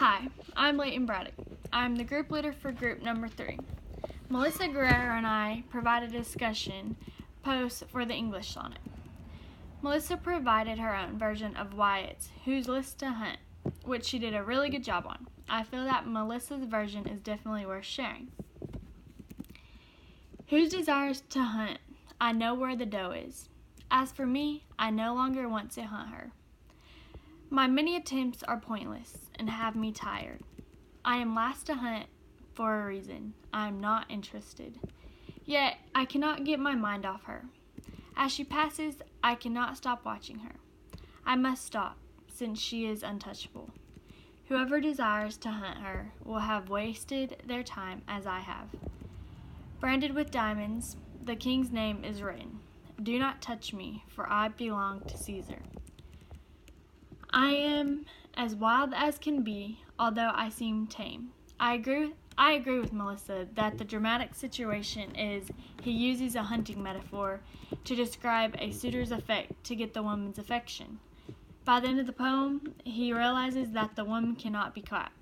Hi, I'm Leighton Braddock. I'm the group leader for group number 3. Melissa Guerrero and I provided a discussion post for the English Sonnet. Melissa provided her own version of Wyatt's Whose List to Hunt, which she did a really good job on. I feel that Melissa's version is definitely worth sharing. Whose desires to hunt? I know where the doe is. As for me, I no longer want to hunt her. My many attempts are pointless and have me tired. I am last to hunt for a reason. I am not interested. Yet I cannot get my mind off her. As she passes, I cannot stop watching her. I must stop, since she is untouchable. Whoever desires to hunt her will have wasted their time as I have. Branded with diamonds, the king's name is written. Do not touch me, for I belong to Caesar. I am as wild as can be, although I seem tame. I agree with Melissa that the dramatic situation is he uses a hunting metaphor to describe a suitor's effect to get the woman's affection. By the end of the poem, he realizes that the woman cannot be caught.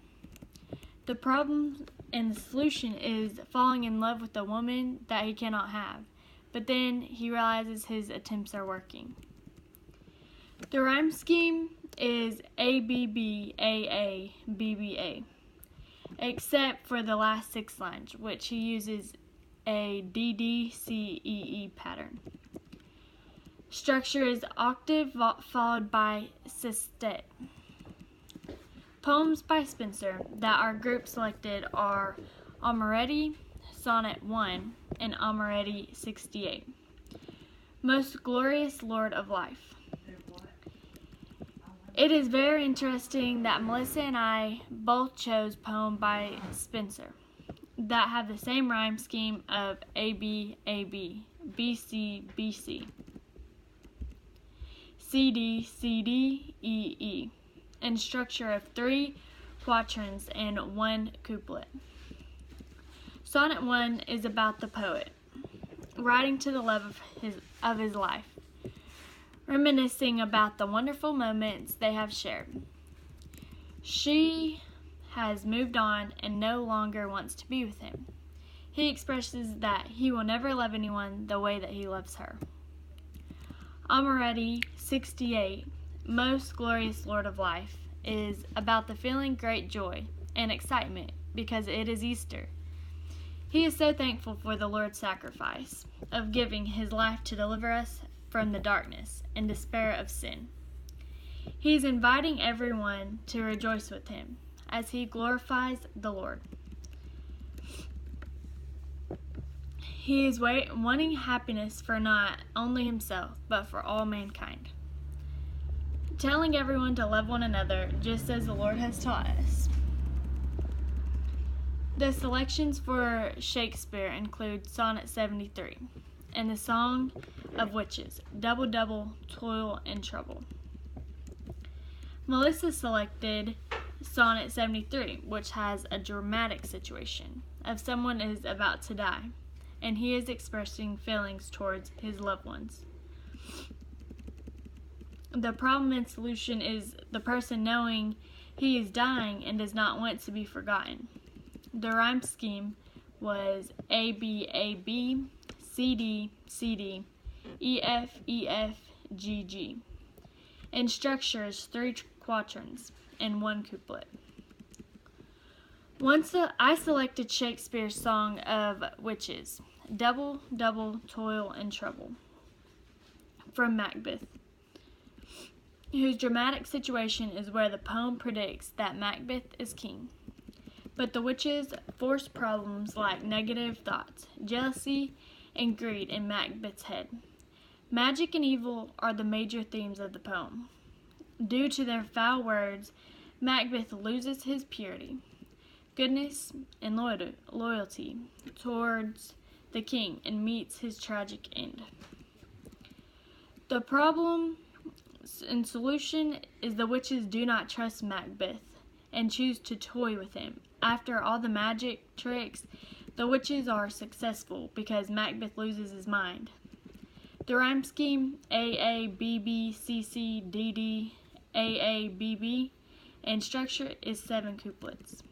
The problem and the solution is falling in love with a woman that he cannot have, but then he realizes his attempts are working. The rhyme scheme is ABBAABBA, except for the last 6 lines, which he uses a DDCEE pattern. Structure is octave followed by sestet. Poems by Spenser that our group selected are Amoretti, Sonnet 1, and Amoretti 68. Most Glorious Lord of Life. It is very interesting that Melissa and I both chose poems by Spenser that have the same rhyme scheme of AB, AB, BC, BC, CD, CD, EE, and structure of 3 quatrains and 1 couplet. Sonnet 1 is about the poet writing to the love of his life, reminiscing about the wonderful moments they have shared. She has moved on and no longer wants to be with him. He expresses that he will never love anyone the way that he loves her. Amoretti 68, Most Glorious Lord of Life, is about the feeling great joy and excitement because it is Easter. He is so thankful for the Lord's sacrifice of giving his life to deliver us from the darkness and despair of sin. He is inviting everyone to rejoice with him as he glorifies the Lord. He is wanting happiness for not only himself, but for all mankind. Telling everyone to love one another just as the Lord has taught us. The selections for Shakespeare include Sonnet 73 and the Song of Witches, Double, Double, Toil, and Trouble. Melissa selected Sonnet 73, which has a dramatic situation of someone is about to die, and he is expressing feelings towards his loved ones. The problem and solution is the person knowing he is dying and does not want to be forgotten. The rhyme scheme was ABAB, CD, CD, EF, EF, GG, and structures 3 quatrains and 1 couplet. I selected Shakespeare's Song of Witches, Double, Double, Toil, and Trouble, from Macbeth, whose dramatic situation is where the poem predicts that Macbeth is king. But the witches force problems like negative thoughts, jealousy, and greed in Macbeth's head. Magic and evil are the major themes of the poem. Due to their foul words, Macbeth loses his purity, goodness, and loyalty towards the king and meets his tragic end. The problem and solution is the witches do not trust Macbeth and choose to toy with him. After all the magic tricks, the witches are successful because Macbeth loses his mind. The rhyme scheme AABBCCDD AABB and structure is 7 couplets.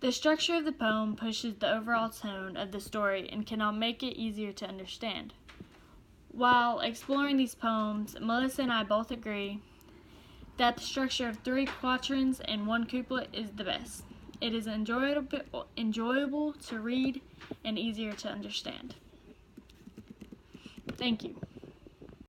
The structure of the poem pushes the overall tone of the story and can make it easier to understand. While exploring these poems, Melissa and I both agree that the structure of 3 quatrains and 1 couplet is the best. It is enjoyable to read and easier to understand. Thank you.